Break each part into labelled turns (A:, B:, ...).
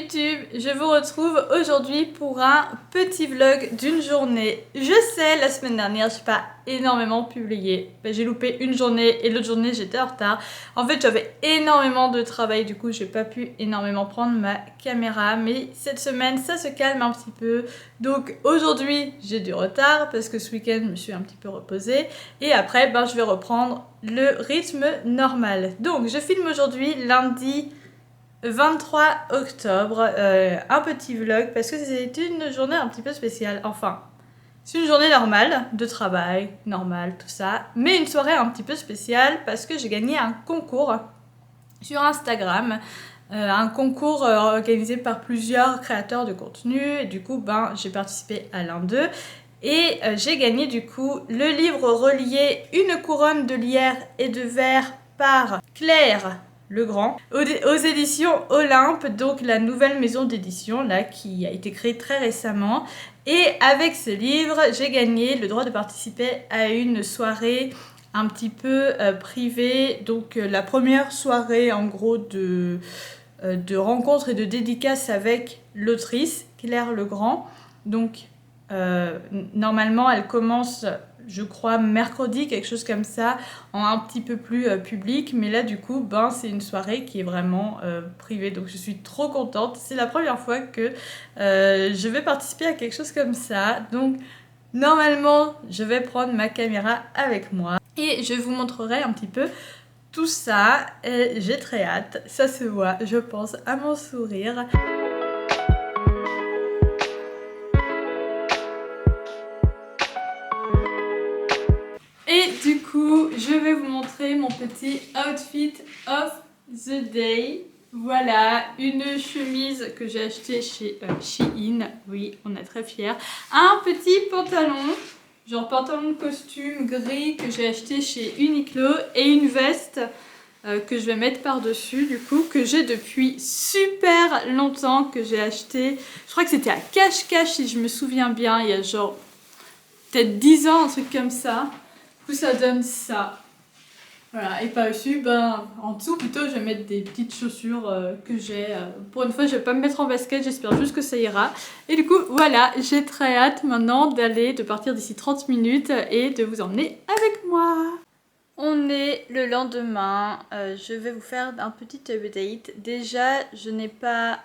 A: YouTube, je vous retrouve aujourd'hui pour un petit vlog d'une journée. Je sais, la semaine dernière, j'ai pas énormément publié. J'ai loupé une journée et l'autre journée, j'étais en retard. En fait, j'avais énormément de travail, du coup, j'ai pas pu énormément prendre ma caméra. Mais cette semaine, ça se calme un petit peu. Donc aujourd'hui, j'ai du retard parce que ce week-end, je me suis un petit peu reposée. Et après, je vais reprendre le rythme normal. Donc, je filme aujourd'hui lundi 23 octobre, un petit vlog parce que c'était une journée un petit peu spéciale. Enfin, c'est une journée normale, de travail, normal, tout ça, mais une soirée un petit peu spéciale parce que j'ai gagné un concours sur Instagram. Un concours organisé par plusieurs créateurs de contenu et du coup j'ai participé à l'un d'eux et j'ai gagné du coup le livre relié Une couronne de lierre et de verre par Claire Legrand aux éditions Olympe, donc la nouvelle maison d'édition là qui a été créée très récemment. Et avec ce livre, j'ai gagné le droit de participer à une soirée un petit peu privée, donc la première soirée en gros de rencontre et de dédicace avec l'autrice Claire Legrand. Donc normalement elle commence, je crois, mercredi, quelque chose comme ça, en un petit peu plus public. Mais là, du coup, c'est une soirée qui est vraiment privée. Donc, je suis trop contente. C'est la première fois que je vais participer à quelque chose comme ça. Donc, normalement, je vais prendre ma caméra avec moi. Et je vous montrerai un petit peu tout ça. Et j'ai très hâte. Ça se voit, je pense, à mon sourire. Et du coup, je vais vous montrer mon petit outfit of the day. Voilà, une chemise que j'ai achetée chez Shein. Oui, on est très fiers. Un petit pantalon, genre pantalon de costume gris que j'ai acheté chez Uniqlo. Et une veste que je vais mettre par-dessus, du coup, que j'ai depuis super longtemps, que j'ai acheté. Je crois que c'était à Cache-Cache, si je me souviens bien, il y a genre peut-être 10 ans, un truc comme ça. Du coup, ça donne ça. Voilà, et par-dessus, en dessous plutôt, je vais mettre des petites chaussures que j'ai. Pour une fois, je vais pas me mettre en basket, j'espère juste que ça ira. Et du coup, voilà, j'ai très hâte maintenant de partir d'ici 30 minutes et de vous emmener avec moi. On est le lendemain, je vais vous faire un petit update. Déjà, je n'ai pas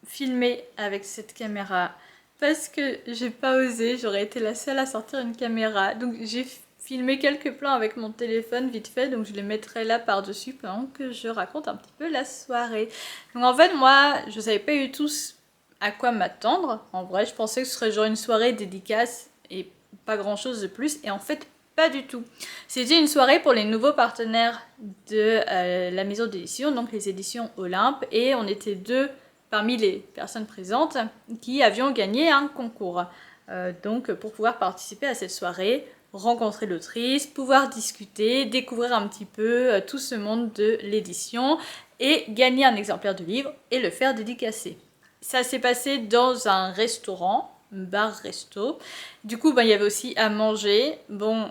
A: filmé avec cette caméra parce que j'ai pas osé, j'aurais été la seule à sortir une caméra. Donc j'ai filmé quelques plans avec mon téléphone vite fait, donc je les mettrai là par-dessus pendant que je raconte un petit peu la soirée. Donc en fait, moi, je savais pas du tout à quoi m'attendre. En vrai, je pensais que ce serait genre une soirée dédicace et pas grand-chose de plus. Et en fait, pas du tout. C'était une soirée pour les nouveaux partenaires de la maison d'édition, donc les éditions Olympe. Et on était deux parmi les personnes présentes qui avions gagné un concours. Donc pour pouvoir participer à cette soirée, rencontrer l'autrice, pouvoir discuter, découvrir un petit peu tout ce monde de l'édition et gagner un exemplaire du livre et le faire dédicacer. Ça s'est passé dans un restaurant, bar-resto. Du coup, il y avait aussi à manger. Bon,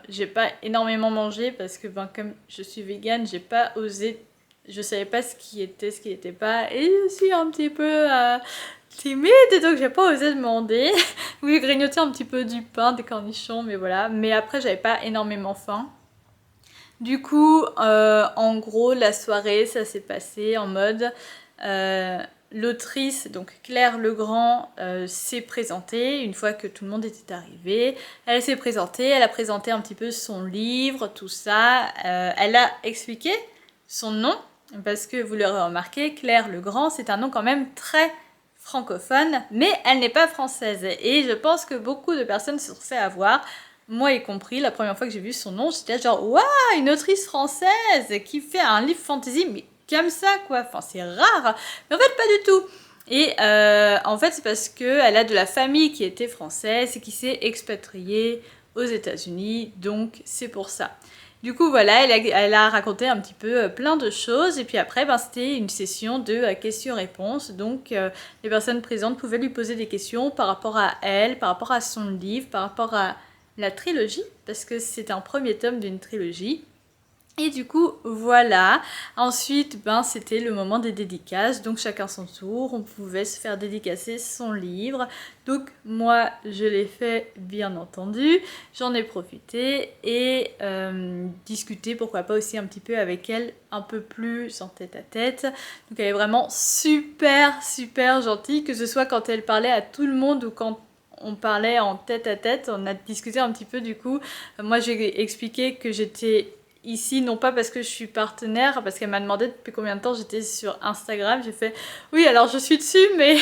A: j'ai pas énormément mangé parce que comme je suis végane, j'ai pas osé. Je savais pas ce qui était, ce qui n'était pas. Et je suis un petit peu timide, donc j'ai pas osé demander. Oui, j'ai grignoté un petit peu du pain, des cornichons, mais voilà. Mais après, j'avais pas énormément faim. Du coup, en gros, la soirée, ça s'est passé en mode... l'autrice, donc Claire Legrand, s'est présentée une fois que tout le monde était arrivé. Elle s'est présentée, elle a présenté un petit peu son livre, tout ça. Elle a expliqué son nom, parce que vous l'aurez remarqué, Claire Legrand, c'est un nom quand même très francophone, mais elle n'est pas française. Et je pense que beaucoup de personnes se sont fait avoir, moi y compris. La première fois que j'ai vu son nom, j'étais genre « Waouh, une autrice française qui fait un livre fantasy !» Mais comme ça quoi, enfin c'est rare, mais en fait pas du tout. Et en fait c'est parce qu'elle a de la famille qui était française et qui s'est expatriée aux États-Unis, donc c'est pour ça. Du coup voilà, elle a raconté un petit peu plein de choses et puis après c'était une session de questions-réponses, donc les personnes présentes pouvaient lui poser des questions par rapport à elle, par rapport à son livre, par rapport à la trilogie, parce que c'est un premier tome d'une trilogie. Et du coup, voilà. Ensuite, ben, c'était le moment des dédicaces. Donc, chacun son tour. On pouvait se faire dédicacer son livre. Donc, moi, je l'ai fait, bien entendu. J'en ai profité et discuté, pourquoi pas aussi un petit peu avec elle, un peu plus en tête à tête. Donc, elle est vraiment super, super gentille. Que ce soit quand elle parlait à tout le monde ou quand on parlait en tête à tête. On a discuté un petit peu du coup. Moi, j'ai expliqué que j'étais ici, non pas parce que je suis partenaire, parce qu'elle m'a demandé depuis combien de temps j'étais sur Instagram. J'ai fait oui, alors je suis dessus, mais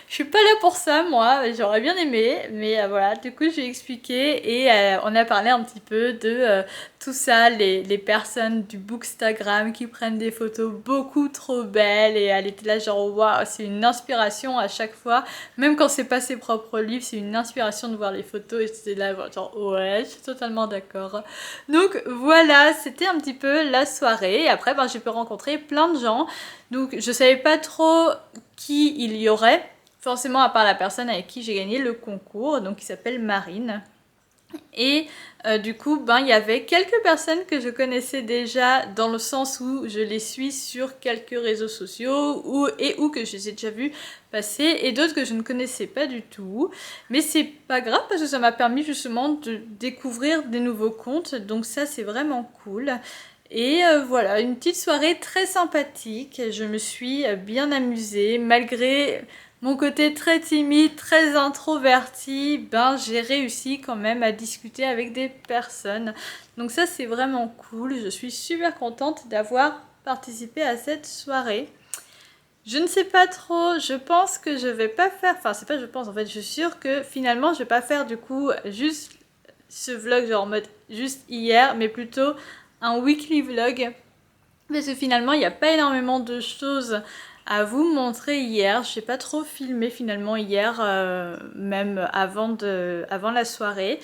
A: je suis pas là pour ça, moi. J'aurais bien aimé, mais voilà. Du coup, j'ai expliqué et on a parlé un petit peu de tout ça, les personnes du Bookstagram qui prennent des photos beaucoup trop belles et elle était là genre waouh, c'est une inspiration à chaque fois. Même quand c'est pas ses propres livres, c'est une inspiration de voir les photos et j'étais là genre ouais, je suis totalement d'accord. Donc voilà, c'était un petit peu la soirée et après ben, j'ai pu rencontrer plein de gens. Donc je savais pas trop qui il y aurait, forcément à part la personne avec qui j'ai gagné le concours, donc qui s'appelle Marine. Et du coup, ben, il y avait quelques personnes que je connaissais déjà dans le sens où je les suis sur quelques réseaux sociaux ou que je les ai déjà vus passer et d'autres que je ne connaissais pas du tout. Mais c'est pas grave parce que ça m'a permis justement de découvrir des nouveaux comptes, donc ça c'est vraiment cool. Et voilà, une petite soirée très sympathique, je me suis bien amusée malgré mon côté très timide, très introverti, ben j'ai réussi quand même à discuter avec des personnes. Donc ça c'est vraiment cool, je suis super contente d'avoir participé à cette soirée. Je ne sais pas trop, je pense que je vais pas faire, enfin c'est pas je pense en fait, je suis sûre que finalement je vais pas faire du coup juste ce vlog genre en mode juste hier, mais plutôt un weekly vlog. Parce que finalement il n'y a pas énormément de choses à vous montrer hier. Je n'ai pas trop filmé finalement hier, même avant la soirée.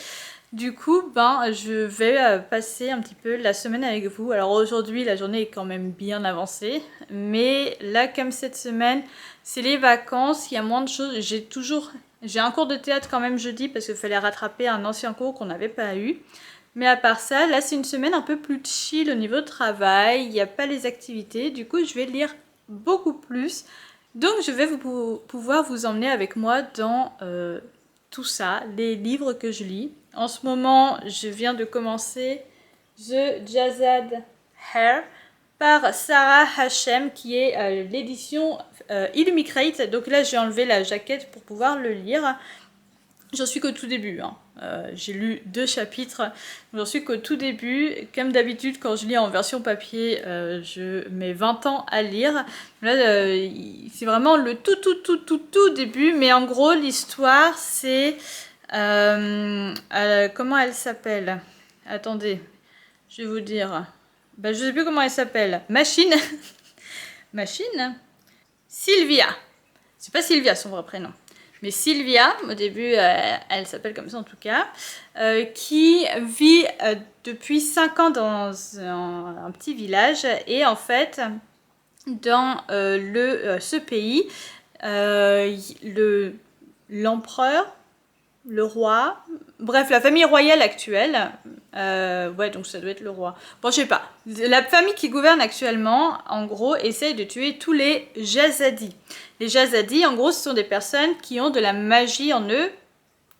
A: Du coup, ben, je vais passer un petit peu la semaine avec vous. Alors aujourd'hui, la journée est quand même bien avancée. Mais là, comme cette semaine, c'est les vacances, il y a moins de choses. J'ai un cours de théâtre quand même jeudi parce qu'il fallait rattraper un ancien cours qu'on n'avait pas eu. Mais à part ça, là c'est une semaine un peu plus chill au niveau de travail. Il n'y a pas les activités. Du coup, je vais lire beaucoup plus. Donc je vais pouvoir vous emmener avec moi dans tout ça, les livres que je lis. En ce moment, je viens de commencer The Jazzad Hair par Sarah Hashem qui est l'édition Illumicrate. Donc là j'ai enlevé la jaquette pour pouvoir le lire. J'en suis qu'au tout début, hein. J'ai lu 2 chapitres, j'en suis qu'au tout début. Comme d'habitude, quand je lis en version papier, je mets 20 ans à lire. Là, c'est vraiment le tout début, mais en gros, l'histoire, c'est... comment elle s'appelle? Attendez, je vais vous dire. Ben, je sais plus comment elle s'appelle. Machine. Machine. Sylvia. C'est pas Sylvia son vrai prénom. Mais Sylvia, au début, elle s'appelle comme ça en tout cas, qui vit depuis 5 ans dans un petit village. Et en fait, dans ce pays, l'empereur, le roi, bref, la famille royale actuelle, ouais, donc ça doit être le roi. Bon, je sais pas. La famille qui gouverne actuellement, en gros, essaye de tuer tous les Jazadis. Les Jazadis, en gros, ce sont des personnes qui ont de la magie en eux,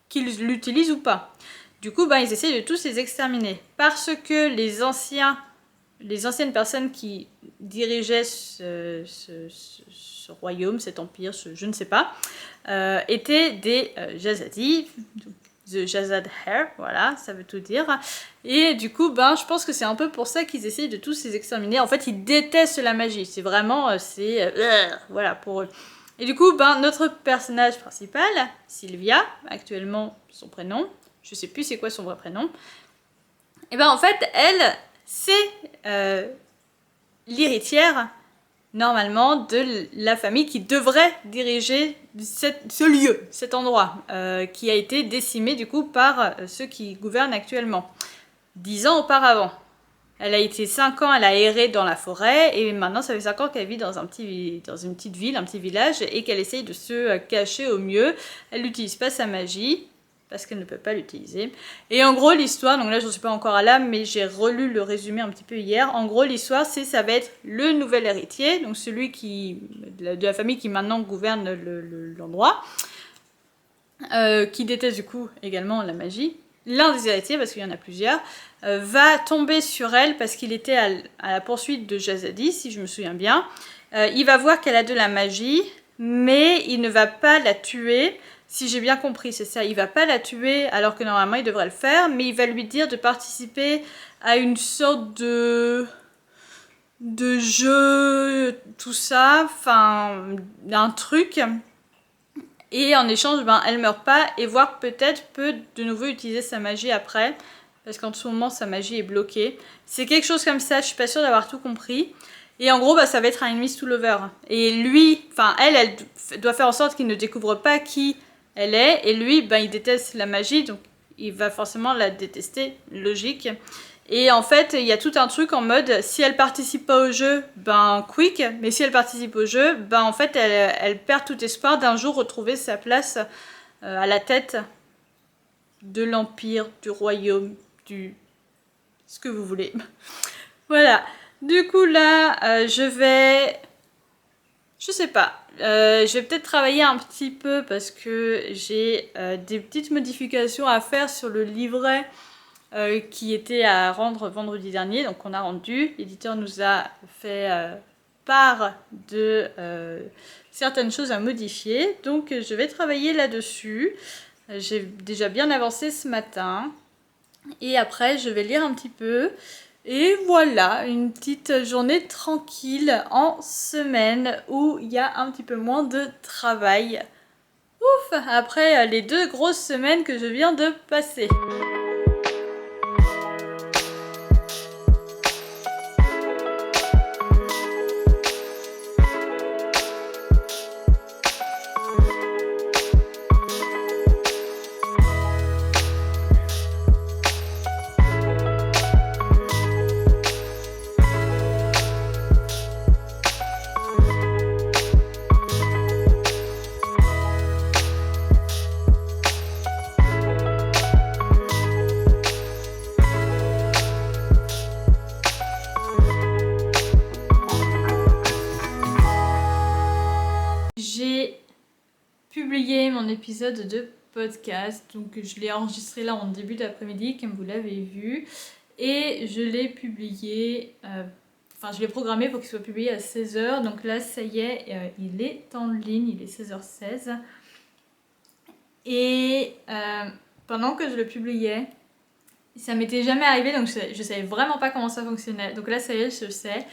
A: qu'ils l'utilisent ou pas. Du coup, ben, ils essayent de tous les exterminer. Parce que les anciennes personnes qui dirigeaient ce royaume, cet empire, je ne sais pas, étaient des Jazadis, The Jazzad Hair, voilà, ça veut tout dire. Et du coup, ben, je pense que c'est un peu pour ça qu'ils essayent de tous les exterminer. En fait, ils détestent la magie. C'est vraiment, voilà, pour eux. Et du coup, ben, notre personnage principal, Sylvia, actuellement son prénom, je sais plus c'est quoi son vrai prénom, et ben en fait, elle, c'est l'héritière normalement de la famille qui devrait diriger ce lieu, cet endroit, qui a été décimé du coup par ceux qui gouvernent actuellement. 10 ans auparavant. Elle a été 5 ans, elle a erré dans la forêt, et maintenant ça fait 5 ans qu'elle vit dans une petite ville, un petit village, et qu'elle essaye de se cacher au mieux. Elle n'utilise pas sa magie, parce qu'elle ne peut pas l'utiliser. Et en gros, l'histoire, donc là, je ne suis pas encore à là, mais j'ai relu le résumé un petit peu hier. En gros, l'histoire, ça va être le nouvel héritier, donc celui de la famille qui maintenant gouverne l'endroit, qui déteste du coup également la magie. L'un des héritiers, parce qu'il y en a plusieurs, va tomber sur elle parce qu'il était à la poursuite de Jazadi, si je me souviens bien. Il va voir qu'elle a de la magie, mais il ne va pas la tuer. Si j'ai bien compris, c'est ça. Il va pas la tuer alors que normalement il devrait le faire, mais il va lui dire de participer à une sorte de jeu, tout ça, enfin, un truc. Et en échange, elle meurt pas et voire peut-être peut de nouveau utiliser sa magie après, parce qu'en ce moment sa magie est bloquée. C'est quelque chose comme ça, je suis pas sûre d'avoir tout compris. Et en gros, ça va être un enemies to lover. Et lui, elle doit faire en sorte qu'il ne découvre pas qui elle est. Et lui, il déteste la magie, donc il va forcément la détester, logique. Et en fait, il y a tout un truc en mode, si elle participe pas au jeu, quick. Mais si elle participe au jeu, en fait, elle perd tout espoir d'un jour retrouver sa place à la tête de l'empire, du royaume, ce que vous voulez. Voilà. Du coup, là, je sais pas. Je vais peut-être travailler un petit peu parce que j'ai des petites modifications à faire sur le livret qui était à rendre vendredi dernier. Donc, on a rendu. L'éditeur nous a fait part de certaines choses à modifier. Donc, je vais travailler là-dessus. J'ai déjà bien avancé ce matin. Et après, je vais lire un petit peu. Et voilà, une petite journée tranquille en semaine où il y a un petit peu moins de travail. Ouf, après les 2 grosses semaines que je viens de passer. J'ai publié mon épisode de podcast, donc je l'ai enregistré là en début d'après-midi comme vous l'avez vu, et je l'ai publié, je l'ai programmé pour qu'il soit publié à 16h, donc là ça y est, il est en ligne, il est 16h16, et pendant que je le publiais, ça m'était jamais arrivé, donc je savais vraiment pas comment ça fonctionnait, donc là ça y est, je sais.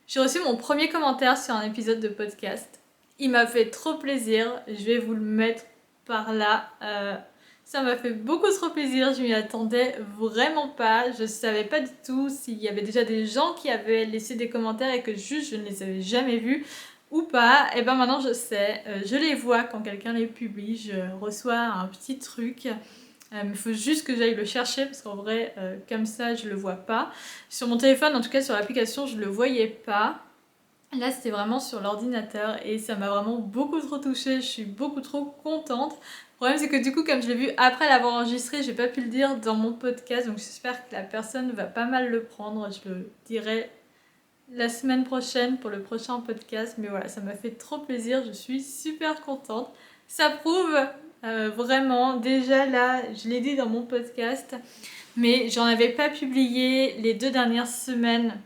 A: J'ai reçu mon premier commentaire sur un épisode de podcast. Il m'a fait trop plaisir, je vais vous le mettre par là. Ça m'a fait beaucoup trop plaisir, je m'y attendais vraiment pas. Je savais pas du tout s'il y avait déjà des gens qui avaient laissé des commentaires et que juste je ne les avais jamais vus ou pas. Et maintenant je sais, je les vois quand quelqu'un les publie, je reçois un petit truc. Il faut juste que j'aille le chercher parce qu'en vrai, comme ça, je le vois pas. Sur mon téléphone, en tout cas sur l'application, je le voyais pas. Là, c'était vraiment sur l'ordinateur et ça m'a vraiment beaucoup trop touchée. Je suis beaucoup trop contente. Le problème, c'est que du coup, comme je l'ai vu après l'avoir enregistré, j'ai pas pu le dire dans mon podcast. Donc, j'espère que la personne va pas mal le prendre. Je le dirai la semaine prochaine pour le prochain podcast. Mais voilà, ça m'a fait trop plaisir. Je suis super contente. Ça prouve vraiment, déjà là, je l'ai dit dans mon podcast, mais j'en avais pas publié les 2 dernières semaines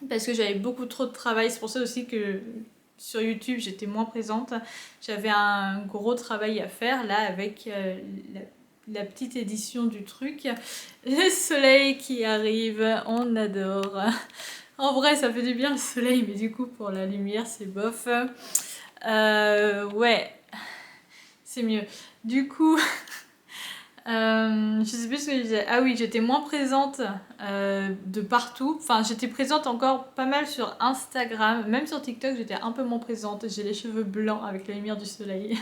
A: parce que j'avais beaucoup trop de travail. C'est pour ça aussi que sur YouTube j'étais moins présente. J'avais un gros travail à faire là avec la petite édition du truc. Le soleil qui arrive, on adore. En vrai ça fait du bien le soleil, mais du coup pour la lumière c'est bof. Ouais, c'est mieux. Du coup... je sais plus ce que je disais. Ah oui, j'étais moins présente de partout. Enfin, j'étais présente encore pas mal sur Instagram. Même sur TikTok, j'étais un peu moins présente. J'ai les cheveux blancs avec la lumière du soleil.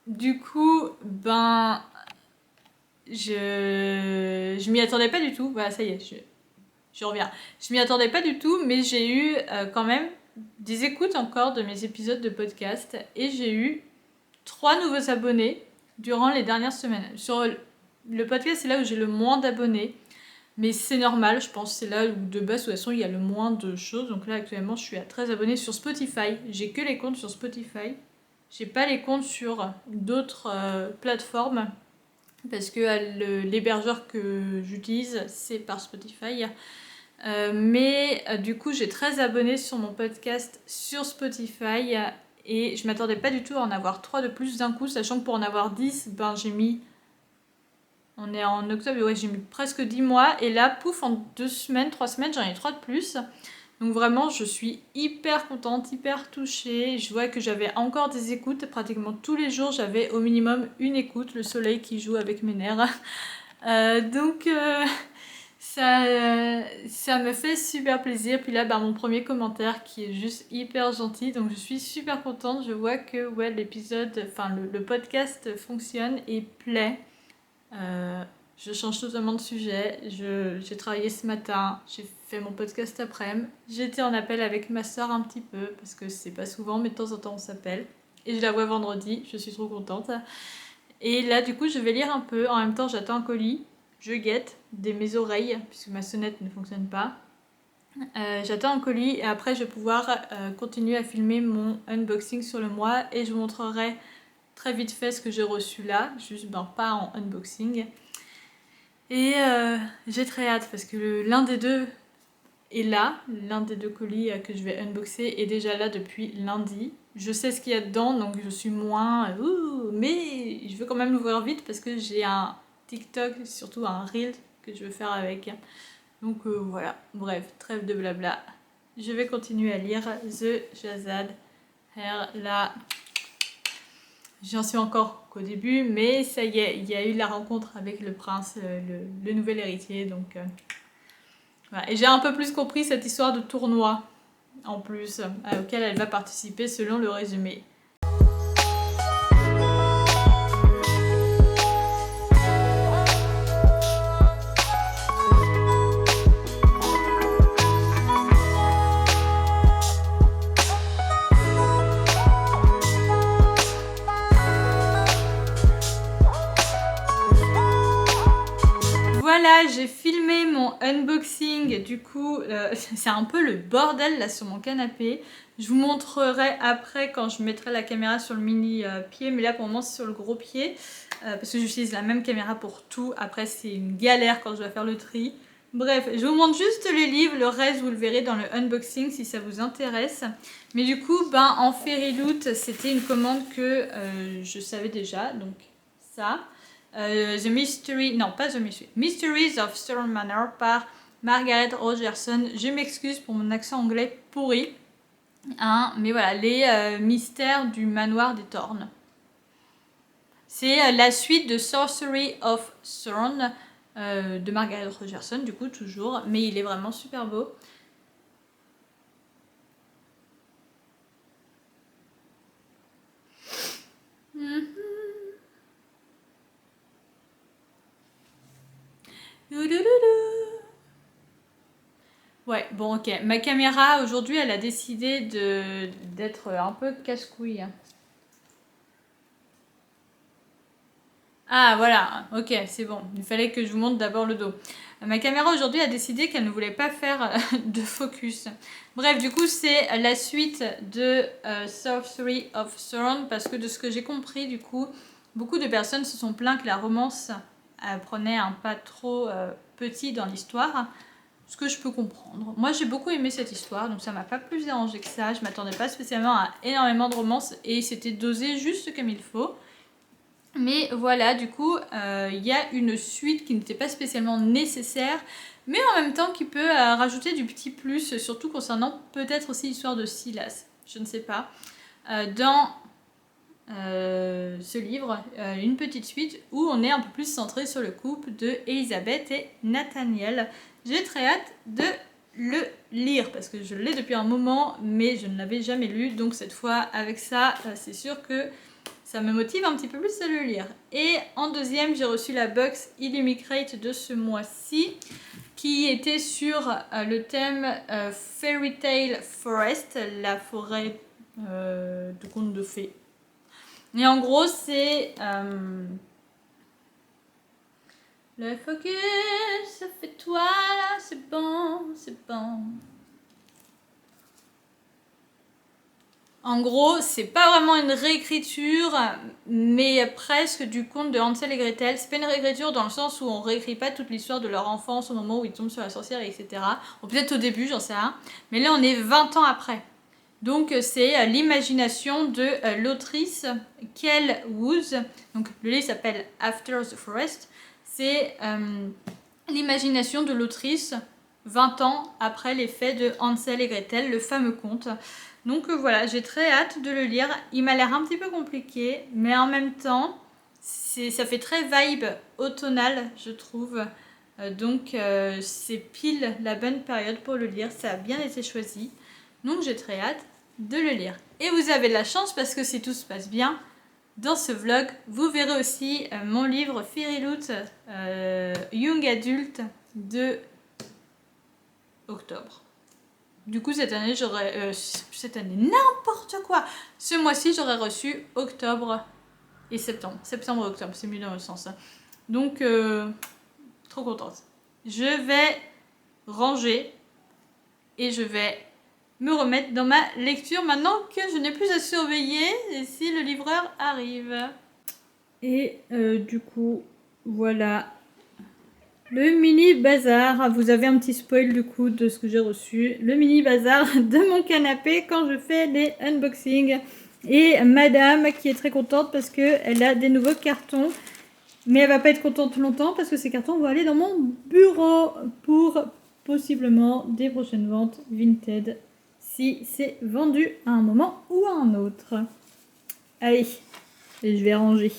A: Du coup, je m'y attendais pas du tout. Voilà, ça y est, je reviens. Je m'y attendais pas du tout, mais j'ai eu quand même des écoutes encore de mes épisodes de podcast. Et j'ai eu 3 nouveaux abonnés durant les dernières semaines. Sur le podcast, c'est là où j'ai le moins d'abonnés. Mais c'est normal, je pense. C'est là où de base, de toute façon, il y a le moins de choses. Donc là, actuellement, je suis à 13 abonnés sur Spotify. J'ai que les comptes sur Spotify. J'ai pas les comptes sur d'autres plateformes. Parce que l'hébergeur que j'utilise, c'est par Spotify. Mais du coup, j'ai 13 abonnés sur mon podcast sur Spotify. Et je m'attendais pas du tout à en avoir 3 de plus d'un coup. Sachant que pour en avoir 10, ben, j'ai mis... On est en octobre, et ouais, j'ai mis presque 10 mois. Et là, pouf, en 2 semaines, 3 semaines, j'en ai 3 de plus. Donc vraiment, je suis hyper contente, hyper touchée. Je vois que j'avais encore des écoutes. Pratiquement tous les jours, j'avais au minimum une écoute. Le soleil qui joue avec mes nerfs. Donc ça me fait super plaisir. Puis là, bah, mon premier commentaire qui est juste hyper gentil. Donc je suis super contente. Je vois que ouais, l'épisode, enfin le podcast fonctionne et plaît. Je change totalement de sujet. J'ai travaillé ce matin, j'ai fait mon podcast après-midi. J'étais en appel avec ma soeur un petit peu, parce que c'est pas souvent, mais de temps en temps on s'appelle. Et je la vois vendredi, je suis trop contente. Et là, du coup, je vais lire un peu. En même temps, j'attends un colis. Je guette mes oreilles, puisque ma sonnette ne fonctionne pas. J'attends un colis et après, je vais pouvoir continuer à filmer mon unboxing sur le mois. Et je vous montrerai très vite fait ce que j'ai reçu là, juste pas en unboxing. Et j'ai très hâte parce que l'un des deux est là, l'un des 2 colis que je vais unboxer est déjà là depuis lundi. Je sais ce qu'il y a dedans, donc je suis moins... mais je veux quand même l'ouvrir vite parce que j'ai un TikTok, surtout un Reel que je veux faire avec. Donc voilà, bref, trêve de blabla. Je vais continuer à lire The Jazad Hair. Là, j'en suis encore qu'au début, mais ça y est, il y a eu la rencontre avec le prince, le nouvel héritier, donc... Voilà. Et j'ai un peu plus compris cette histoire de tournoi, en plus, auquel elle va participer selon le résumé. Voilà, j'ai filmé mon unboxing, du coup c'est un peu le bordel là sur mon canapé. Je vous montrerai après quand je mettrai la caméra sur le mini pied, mais là pour le moment c'est sur le gros pied, parce que j'utilise la même caméra pour tout. Après c'est une galère quand je dois faire le tri. Bref, je vous montre juste les livres, le reste vous le verrez dans le unboxing si ça vous intéresse. Mais du coup, en Fairyloot, c'était une commande que je savais déjà, donc ça. The Mystery, non pas The Mystery, Mysteries of Thorn Manor par Margaret Rogerson. Je m'excuse pour mon accent anglais pourri, hein, mais voilà, les mystères du manoir des Thorns. C'est la suite de Sorcery of Thorn de Margaret Rogerson, du coup toujours, mais il est vraiment super beau. Ouais, bon ok. Ma caméra aujourd'hui elle a décidé d'être un peu casse-couille. Ah voilà, ok, c'est bon. Il fallait que je vous montre d'abord le dos. Ma caméra aujourd'hui a décidé qu'elle ne voulait pas faire de focus. Bref, du coup c'est la suite de Sorcery of Thorn, parce que de ce que j'ai compris, du coup, beaucoup de personnes se sont plaints que la romance prenait un pas trop petit dans l'histoire. Ce que je peux comprendre. Moi j'ai beaucoup aimé cette histoire, donc ça m'a pas plus dérangé que ça. Je m'attendais pas spécialement à énormément de romance et c'était dosé juste comme il faut. Mais voilà, du coup, il y a une suite qui n'était pas spécialement nécessaire, mais en même temps qui peut rajouter du petit plus, surtout concernant peut-être aussi l'histoire de Silas, je ne sais pas. Dans ce livre, une petite suite où on est un peu plus centré sur le couple de Elisabeth et Nathaniel. J'ai très hâte de le lire parce que je l'ai depuis un moment, mais je ne l'avais jamais lu, donc cette fois avec ça, c'est sûr que ça me motive un petit peu plus à le lire. Et en deuxième, j'ai reçu la box Illumicrate de ce mois-ci, qui était sur le thème Fairy Tale Forest, la forêt de contes de fées. Et en gros, c'est... le focus, ça fait toi là, c'est bon, c'est bon. En gros, c'est pas vraiment une réécriture, mais presque du conte de Hansel et Gretel. C'est pas une réécriture dans le sens où on réécrit pas toute l'histoire de leur enfance au moment où ils tombent sur la sorcière, etc. Ou peut-être au début, j'en sais rien. Mais là, on est 20 ans après. Donc, c'est l'imagination de l'autrice Kel Woods. Donc, le livre s'appelle After the Forest. C'est l'imagination de l'autrice 20 ans après les faits de Hansel et Gretel, le fameux conte. Donc voilà, j'ai très hâte de le lire. Il m'a l'air un petit peu compliqué, mais en même temps, ça fait très vibe automnale, je trouve. Donc c'est pile la bonne période pour le lire, ça a bien été choisi. Donc j'ai très hâte de le lire. Et vous avez de la chance parce que si tout se passe bien, dans ce vlog, vous verrez aussi mon livre Fairy Loot Young Adult de octobre. Du coup, cette année, n'importe quoi. Ce mois-ci, j'aurais reçu octobre et septembre. Septembre et octobre, c'est mieux dans le sens. Donc, trop contente. Je vais ranger et je vais me remettre dans ma lecture maintenant que je n'ai plus à surveiller si le livreur arrive. Et du coup, voilà. Le mini bazar, vous avez un petit spoil du coup de ce que j'ai reçu. Le mini bazar de mon canapé quand je fais les unboxings. Et madame qui est très contente parce qu'elle a des nouveaux cartons. Mais elle va pas être contente longtemps parce que ces cartons vont aller dans mon bureau pour possiblement des prochaines ventes Vinted. Si c'est vendu à un moment ou à un autre. Allez, je vais ranger.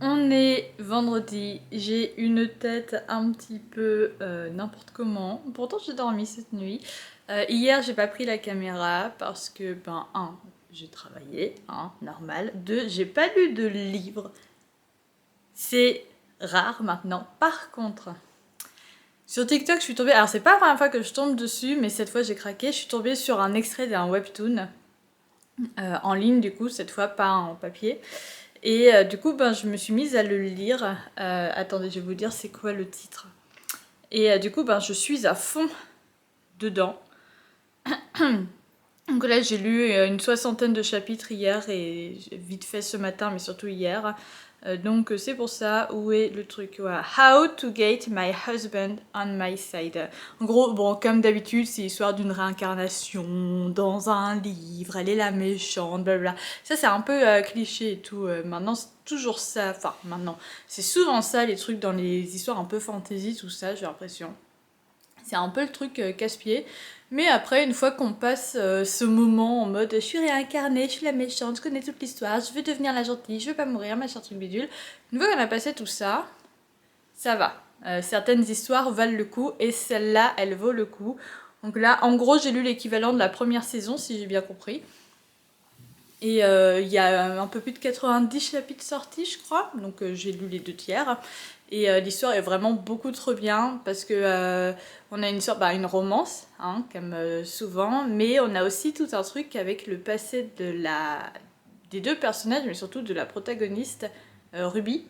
A: On est vendredi, j'ai une tête un petit peu n'importe comment. Pourtant j'ai dormi cette nuit. Hier j'ai pas pris la caméra parce que ben 1, j'ai travaillé, hein, normal. 2, j'ai pas lu de livre. C'est rare maintenant. Par contre, sur TikTok je suis tombée, alors c'est pas la première fois que je tombe dessus, mais cette fois j'ai craqué, je suis tombée sur un extrait d'un webtoon en ligne du coup, cette fois pas en papier. Et du coup, ben, je me suis mise à le lire. Attendez, je vais vous dire c'est quoi le titre. Et du coup, ben, je suis à fond dedans. Donc là, j'ai lu une 60aine de chapitres hier et vite fait ce matin, mais surtout hier. Donc c'est pour ça, où est le truc, voilà. How to get my husband on my side. En gros, bon, comme d'habitude, c'est l'histoire d'une réincarnation dans un livre, elle est la méchante, blablabla. Ça c'est un peu cliché et tout, maintenant c'est toujours ça, enfin maintenant, c'est souvent ça les trucs dans les histoires un peu fantasy, tout ça, j'ai l'impression. C'est un peu le truc casse-pied. Mais après, une fois qu'on passe ce moment en mode je suis réincarnée, je suis la méchante, je connais toute l'histoire, je veux devenir la gentille, je veux pas mourir, machin truc bidule. Une fois qu'on a passé tout ça, ça va. Certaines histoires valent le coup et celle-là, elle vaut le coup. Donc là, en gros, j'ai lu l'équivalent de la première saison, si j'ai bien compris. Et il y a un peu plus de 90 chapitres sortis, je crois. Donc j'ai lu les 2/3. Et l'histoire est vraiment beaucoup trop bien parce que on a une sorte, une romance, hein, comme souvent, mais on a aussi tout un truc avec le passé des deux personnages, mais surtout de la protagoniste, Ruby,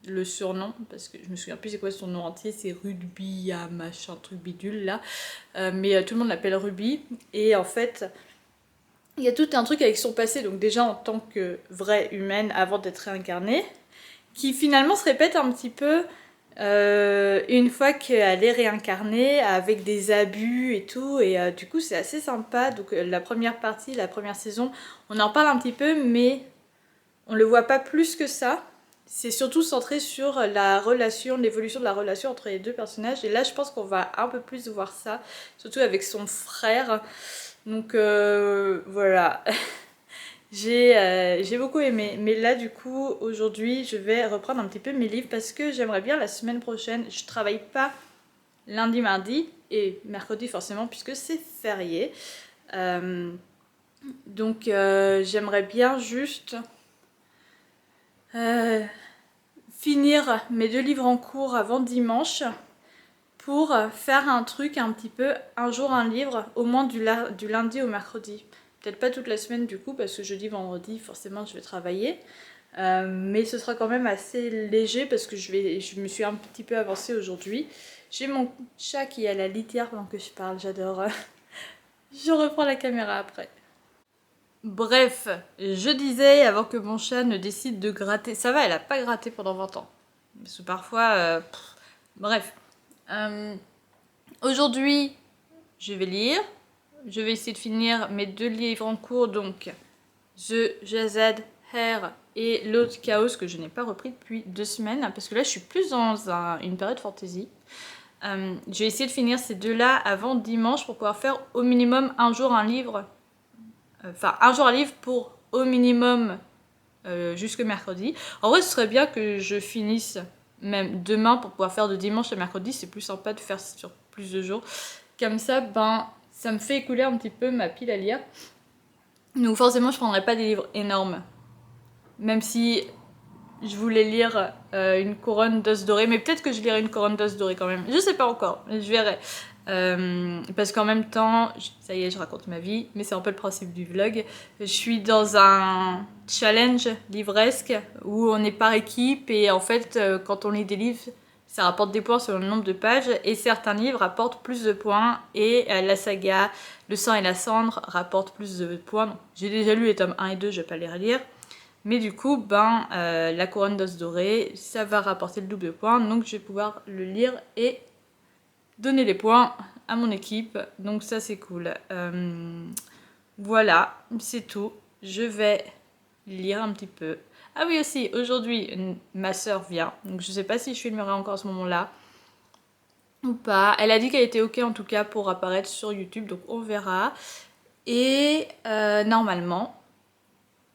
A: le surnom, parce que je me souviens plus c'est quoi son nom entier, c'est Ruby, machin truc bidule là, mais tout le monde l'appelle Ruby, et en fait il y a tout un truc avec son passé, donc déjà en tant que vraie humaine avant d'être réincarnée, qui finalement se répète un petit peu une fois qu'elle est réincarnée avec des abus et tout, et du coup c'est assez sympa. Donc la première partie, la première saison, on en parle un petit peu, mais on le voit pas plus que ça. C'est surtout centré sur la relation, l'évolution de la relation entre les deux personnages, et là je pense qu'on va un peu plus voir ça, surtout avec son frère. Donc voilà. J'ai beaucoup aimé, mais là du coup aujourd'hui je vais reprendre un petit peu mes livres parce que j'aimerais bien la semaine prochaine, je travaille pas lundi, mardi et mercredi forcément puisque c'est férié, donc j'aimerais bien juste finir mes 2 livres en cours avant dimanche pour faire un truc un petit peu un jour un livre, au moins du lundi au mercredi. Peut-être pas toute la semaine du coup parce que jeudi, vendredi forcément je vais travailler. Mais ce sera quand même assez léger parce que je me suis un petit peu avancée aujourd'hui. J'ai mon chat qui est à la litière pendant que je parle, j'adore. Je reprends la caméra après. Bref, je disais avant que mon chat ne décide de gratter. Ça va, elle a pas gratté pendant 20 ans. Parce que parfois... bref. Aujourd'hui, je vais lire. Je vais essayer de finir mes 2 livres en cours, donc The Jazad Hair et l'autre Chaos que je n'ai pas repris depuis 2 semaines. Parce que là, je suis plus dans une période fantasy. Je vais essayer de finir ces 2-là avant dimanche pour pouvoir faire au minimum un jour un livre. Enfin, un jour un livre pour au minimum jusque mercredi. En vrai, ce serait bien que je finisse même demain pour pouvoir faire de dimanche à mercredi. C'est plus sympa de faire sur plus de jours. Comme ça, ça me fait écouler un petit peu ma pile à lire. Donc forcément, je prendrai pas des livres énormes. Même si je voulais lire une couronne d'os dorés. Mais peut-être que je lirai une couronne d'os dorés quand même. Je sais pas encore, je verrai. Parce qu'en même temps, ça y est, je raconte ma vie, mais c'est un peu le principe du vlog. Je suis dans un challenge livresque où on est par équipe et en fait, quand on lit des livres, ça rapporte des points sur le nombre de pages et certains livres rapportent plus de points et la saga Le sang et la cendre rapporte plus de points. J'ai déjà lu les tomes 1 et 2, je vais pas les relire. Mais du coup, la couronne d'os dorés, ça va rapporter le double de points, donc je vais pouvoir le lire et donner les points à mon équipe, donc ça c'est cool. Voilà, c'est tout. Je vais lire un petit peu. Ah oui aussi, aujourd'hui ma soeur vient, donc je sais pas si je filmerai encore à ce moment-là ou pas. Elle a dit qu'elle était ok en tout cas pour apparaître sur YouTube, donc on verra. Et normalement,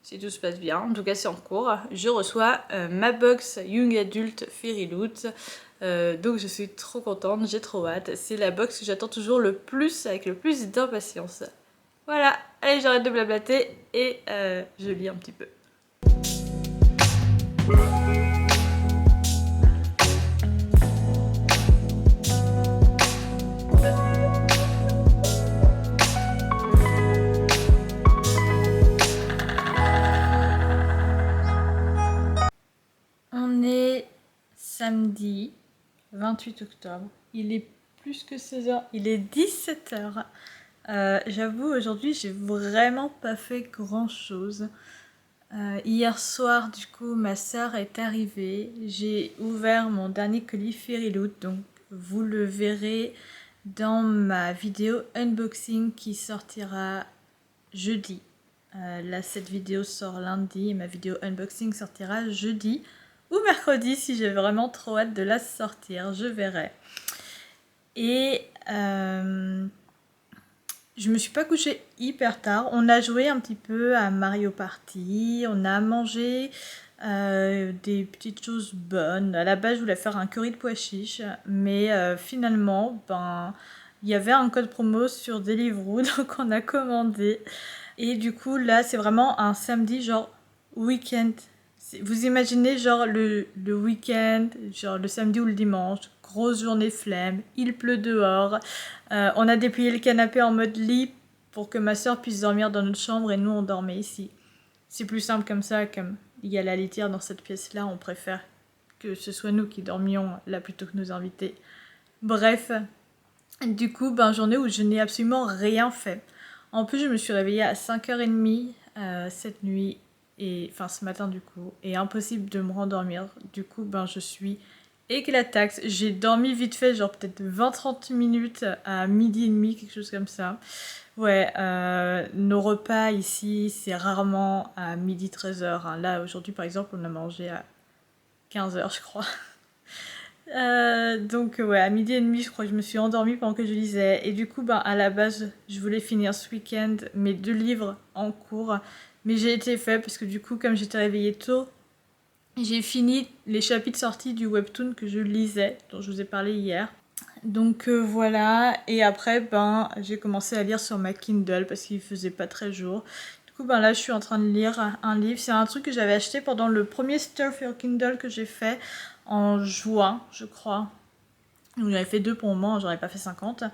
A: si tout se passe bien, en tout cas c'est en cours, je reçois ma box Young Adult Fairy Loot. Donc je suis trop contente, j'ai trop hâte. C'est la box que j'attends toujours le plus, avec le plus d'impatience. Voilà, allez j'arrête de blablater et je lis un petit peu. On est samedi 28 octobre. Il est plus que 16h, il est 17h. J'avoue, aujourd'hui, j'ai vraiment pas fait grand chose. Hier soir, du coup, ma soeur est arrivée. J'ai ouvert mon dernier colis Fairy Loot, donc vous le verrez dans ma vidéo unboxing qui sortira jeudi. Là, cette vidéo sort lundi et ma vidéo unboxing sortira jeudi ou mercredi si j'ai vraiment trop hâte de la sortir, je verrai. Et je me suis pas couchée hyper tard. On a joué un petit peu à Mario Party, on a mangé des petites choses bonnes. À la base, je voulais faire un curry de pois chiches, mais finalement, il y avait un code promo sur Deliveroo, donc on a commandé. Et du coup, là, c'est vraiment un samedi, genre week-end. Vous imaginez, genre le week-end, genre le samedi ou le dimanche, grosse journée flemme, il pleut dehors. On a déplié le canapé en mode lit pour que ma soeur puisse dormir dans notre chambre et nous, on dormait ici. C'est plus simple comme ça, comme il y a la litière dans cette pièce-là, on préfère que ce soit nous qui dormions là plutôt que nos invités. Bref, du coup, journée où je n'ai absolument rien fait. En plus, je me suis réveillée à 5h30 cette nuit, enfin ce matin du coup, et impossible de me rendormir. Du coup, je suis éclataxe. J'ai dormi vite fait, genre peut-être 20-30 minutes à 12h30, quelque chose comme ça. Ouais, nos repas ici, c'est rarement à 12h-13h. Hein. Là, aujourd'hui, par exemple, on a mangé à 15h, je crois. Donc ouais, à 12h30 je crois que je me suis endormie pendant que je lisais et du coup à la base je voulais finir ce week-end mes 2 livres en cours mais j'ai été fait parce que du coup comme j'étais réveillée tôt j'ai fini les chapitres sortis du webtoon que je lisais dont je vous ai parlé hier. Donc voilà, et après j'ai commencé à lire sur ma Kindle parce qu'il faisait pas très jour. Du coup, ben là, je suis en train de lire un livre. C'est un truc que j'avais acheté pendant le premier Stuff Your Kindle que j'ai fait en juin, je crois. Donc, j'avais fait 2 pour le moment, j'aurais pas fait 50.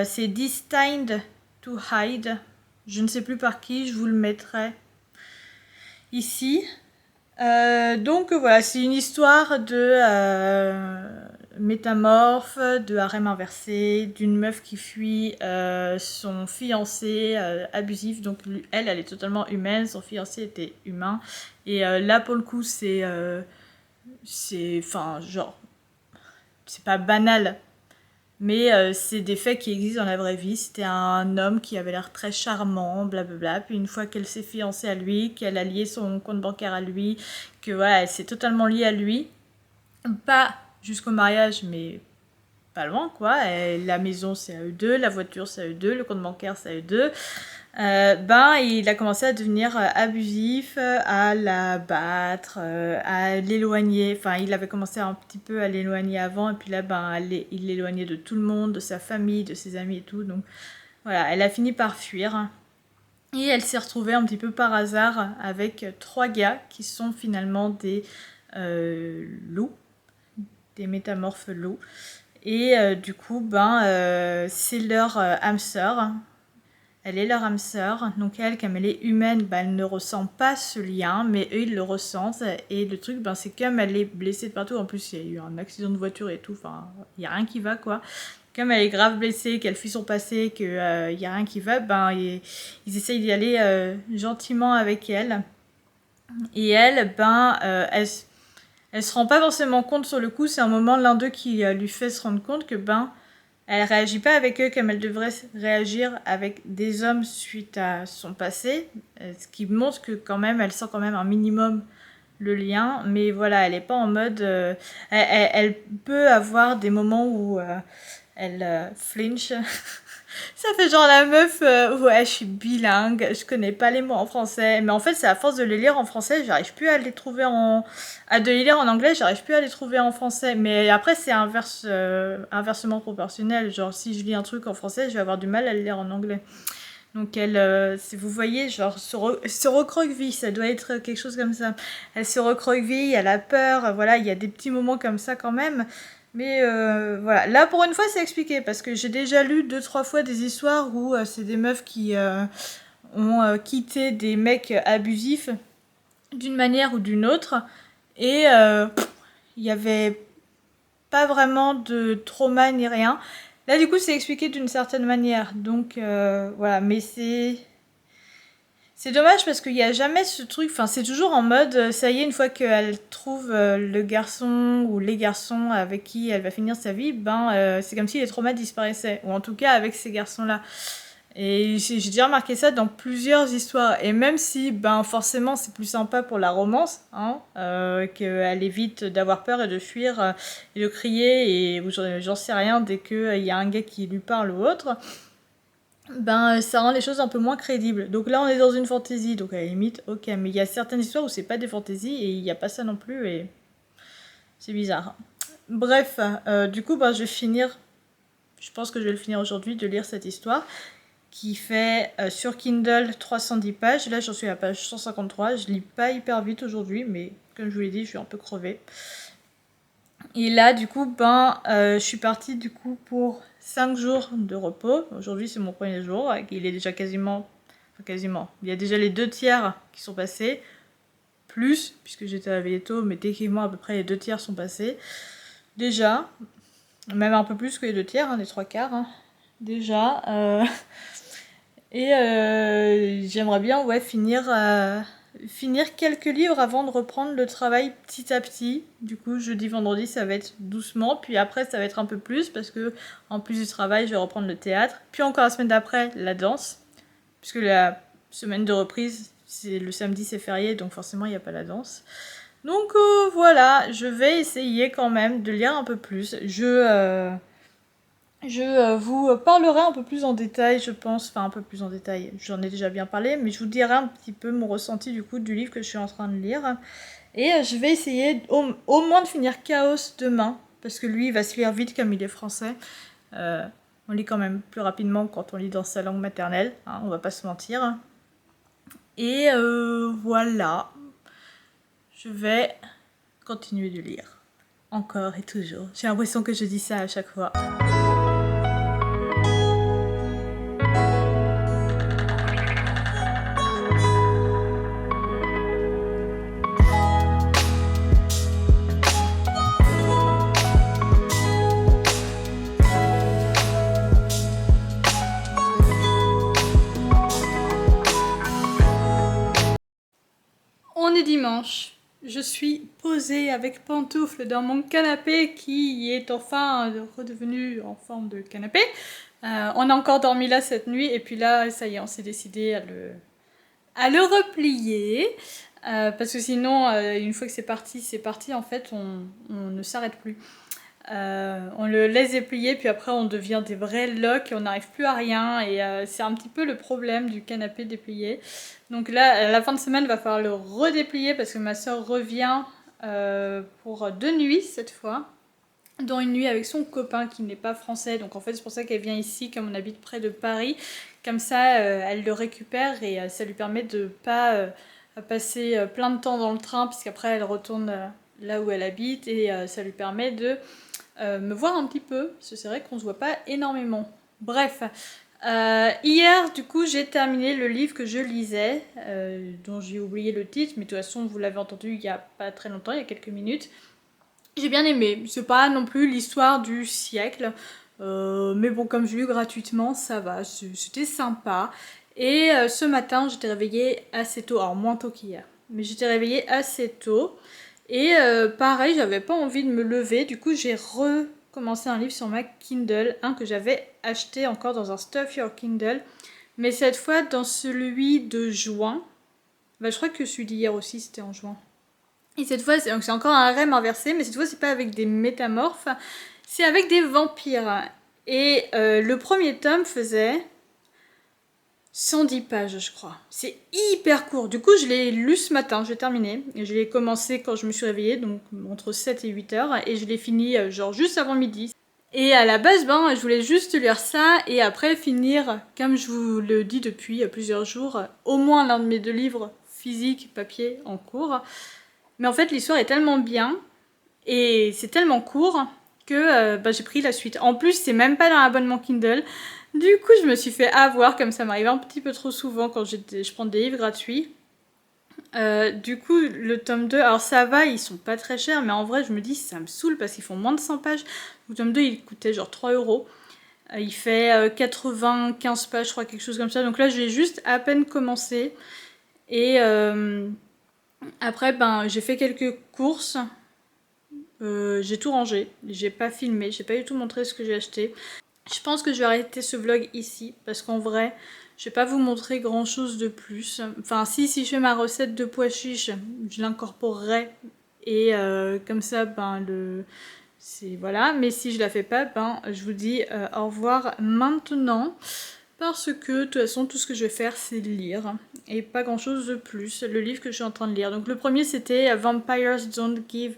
A: C'est Destined to Hide. Je ne sais plus par qui, je vous le mettrai ici. Donc voilà, c'est une histoire de métamorphe, de harem inversé, d'une meuf qui fuit son fiancé abusif. Donc elle est totalement humaine, son fiancé était humain. Et là pour le coup enfin genre, c'est pas banal. Mais c'est des faits qui existent dans la vraie vie. C'était un homme qui avait l'air très charmant, blablabla. Puis une fois qu'elle s'est fiancée à lui, qu'elle a lié son compte bancaire à lui, que voilà, elle s'est totalement liée à lui. Pas jusqu'au mariage, mais pas loin quoi. Et la maison c'est à eux deux, la voiture c'est à eux deux, le compte bancaire c'est à eux deux. Il a commencé à devenir abusif, à la battre, à l'éloigner. Enfin, il avait commencé un petit peu à l'éloigner avant, et puis là, il l'éloignait de tout le monde, de sa famille, de ses amis et tout. Donc voilà, elle a fini par fuir. Et elle s'est retrouvée un petit peu par hasard avec 3 gars qui sont finalement des loups, des métamorphes loups. Et du coup, c'est leur âme sœur. Elle est leur âme sœur, donc elle, comme elle est humaine, elle ne ressent pas ce lien, mais eux, ils le ressentent. Et le truc, c'est comme elle est blessée de partout, en plus, il y a eu un accident de voiture et tout, enfin, il n'y a rien qui va, quoi. Comme elle est grave blessée, qu'elle fuit son passé, qu'il n'y a rien qui va, ils essayent d'y aller gentiment avec elle. Et elle, elle se rend pas forcément compte sur le coup, c'est un moment l'un d'eux qui lui fait se rendre compte que, elle réagit pas avec eux comme elle devrait réagir avec des hommes suite à son passé, ce qui montre que quand même elle sent quand même un minimum le lien, mais voilà, elle est pas en mode elle peut avoir des moments où elle flinch. Ça fait genre la meuf, ouais, je suis bilingue, je connais pas les mots en français. Mais en fait, c'est à force de les lire en français, j'arrive plus à les trouver de les lire en anglais, j'arrive plus à les trouver en français. Mais après, c'est inversement proportionnel. Genre, si je lis un truc en français, je vais avoir du mal à le lire en anglais. Donc elle, si vous voyez, genre, se recroqueville, ça doit être quelque chose comme ça. Elle se recroqueville, elle a peur, voilà, il y a des petits moments comme ça quand même. Mais voilà, là pour une fois c'est expliqué parce que j'ai déjà lu 2-3 fois des histoires où c'est des meufs qui ont quitté des mecs abusifs d'une manière ou d'une autre et il y avait pas vraiment de trauma ni rien. Là du coup c'est expliqué d'une certaine manière, donc voilà, mais c'est dommage parce qu'il n'y a jamais ce truc, enfin c'est toujours en mode, ça y est, une fois qu'elle trouve le garçon ou les garçons avec qui elle va finir sa vie, c'est comme si les traumas disparaissaient, ou en tout cas avec ces garçons-là. Et j'ai déjà remarqué ça dans plusieurs histoires, et même si forcément c'est plus sympa pour la romance, hein, qu'elle évite d'avoir peur et de fuir et de crier, et ou j'en sais rien dès qu'il y a un gars qui lui parle ou autre. Ça rend les choses un peu moins crédibles. Donc là, on est dans une fantaisie, donc à la limite, ok. Mais il y a certaines histoires où c'est pas des fantaisies et il n'y a pas ça non plus et c'est bizarre. Bref, du coup, je vais finir. Je pense que je vais le finir aujourd'hui de lire cette histoire qui fait sur Kindle 310 pages. Là, j'en suis à la page 153. Je lis pas hyper vite aujourd'hui, mais comme je vous l'ai dit, je suis un peu crevée. Et là, du coup, je suis partie du coup pour 5 jours de repos. Aujourd'hui, c'est mon premier jour. Il est déjà quasiment. Il y a déjà les 2 tiers qui sont passés. Plus, puisque j'étais réveillée tôt, mais techniquement, à peu près les 2 tiers sont passés. Déjà. Même un peu plus que les 2 tiers, les 3 quarts. Déjà. Et j'aimerais bien, finir quelques livres avant de reprendre le travail petit à petit. Du coup, jeudi, vendredi, ça va être doucement. Puis après, ça va être un peu plus parce que, en plus du travail, je vais reprendre le théâtre. Puis encore la semaine d'après, la danse. Puisque la semaine de reprise, c'est le samedi, c'est férié, donc forcément, il n'y a pas la danse. Donc voilà, je vais essayer quand même de lire un peu plus. Je vous parlerai un peu plus en détail, je pense, enfin un peu plus en détail, j'en ai déjà bien parlé, mais je vous dirai un petit peu mon ressenti du coup du livre que je suis en train de lire. Et je vais essayer au moins de finir Chaos demain, parce que lui il va se lire vite comme il est français. On lit quand même plus rapidement quand on lit dans sa langue maternelle, hein, on va pas se mentir. Et voilà, je vais continuer de lire. Encore et toujours. J'ai l'impression que je dis ça à chaque fois. On est dimanche. Je suis posée avec pantoufles dans mon canapé qui est enfin redevenu en forme de canapé. On a encore dormi là cette nuit et puis là, ça y est, on s'est décidé à le replier. Parce que sinon, une fois que c'est parti, en fait, on ne s'arrête plus. On le laisse déplier, puis après on devient des vrais locs et on n'arrive plus à rien. Et c'est un petit peu le problème du canapé déplié. Donc là, à la fin de semaine, il va falloir le redéplier parce que ma soeur revient pour 2 nuits cette fois. Dont une nuit avec son copain qui n'est pas français. Donc en fait, c'est pour ça qu'elle vient ici, comme on habite près de Paris. Comme ça, elle le récupère et ça lui permet de pas passer plein de temps dans le train, puisqu'après elle retourne là où elle habite et ça lui permet de me voir un petit peu, parce que c'est vrai qu'on se voit pas énormément. Bref, hier du coup j'ai terminé le livre que je lisais, dont j'ai oublié le titre, mais de toute façon vous l'avez entendu il y a pas très longtemps, il y a quelques minutes. J'ai bien aimé, c'est pas non plus l'histoire du siècle, mais bon comme je l'ai lu gratuitement ça va, c'était sympa. Et ce matin j'étais réveillée assez tôt, alors moins tôt qu'hier, mais j'étais réveillée assez tôt. Et pareil, j'avais pas envie de me lever, du coup j'ai recommencé un livre sur ma Kindle, un que j'avais acheté encore dans un Stuff Your Kindle, mais cette fois dans celui de juin. Bah, je crois que celui d'hier aussi c'était en juin. Et cette fois, c'est encore un rêve inversé, mais cette fois c'est pas avec des métamorphes, c'est avec des vampires. Et le premier tome faisait 110 pages, je crois. C'est hyper court. Du coup, je l'ai lu ce matin, j'ai terminé. Et je l'ai commencé quand je me suis réveillée, donc entre 7 et 8 heures. Et je l'ai fini genre juste avant midi. Et à la base, ben, je voulais juste lire ça et après finir, comme je vous le dis depuis plusieurs jours, au moins l'un de mes 2 livres physiques, papier, en cours. Mais en fait, l'histoire est tellement bien et c'est tellement court que bah, j'ai pris la suite. En plus, c'est même pas dans l'abonnement Kindle. Du coup, je me suis fait avoir, comme ça m'arrive un petit peu trop souvent quand je prends des livres gratuits. Du coup, le tome 2, alors ça va, ils sont pas très chers, mais en vrai, je me dis, ça me saoule parce qu'ils font moins de 100 pages. Le tome 2, il coûtait genre 3 euros. Il fait 95 pages, je crois, quelque chose comme ça. Donc là, j'ai juste à peine commencé. Et après, ben, j'ai fait quelques courses. J'ai tout rangé. J'ai pas filmé. J'ai pas du tout montré ce que j'ai acheté. Je pense que je vais arrêter ce vlog ici. Parce qu'en vrai, je vais pas vous montrer grand chose de plus. Enfin, si je fais ma recette de pois chiches, je l'incorporerai. Et comme ça, ben, voilà. Mais si je la fais pas, ben, je vous dis au revoir maintenant. Parce que de toute façon tout ce que je vais faire c'est lire et pas grand chose de plus. Le livre que je suis en train de lire. Donc le premier c'était Vampires Don't Give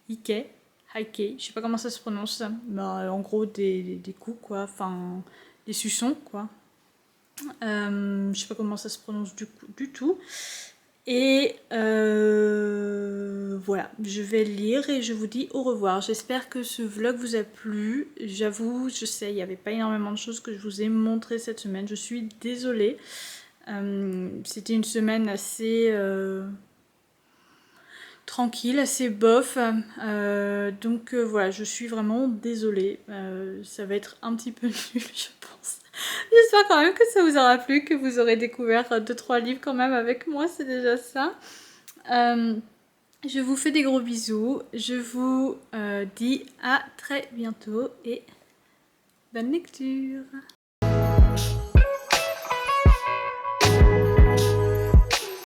A: Ike. Ike, je sais pas comment ça se prononce. Ben, en gros des coups quoi, enfin des suçons quoi. Je sais pas comment ça se prononce du tout. Et voilà, je vais lire et je vous dis au revoir. J'espère que ce vlog vous a plu. J'avoue, je sais, il n'y avait pas énormément de choses que je vous ai montré cette semaine. Je suis désolée. C'était une semaine assez tranquille, assez bof. Donc voilà, je suis vraiment désolée. Ça va être un petit peu nul, je pense. J'espère quand même que ça vous aura plu, que vous aurez découvert 2-3 livres quand même avec moi, c'est déjà ça. Je vous fais des gros bisous, je vous dis à très bientôt et bonne lecture.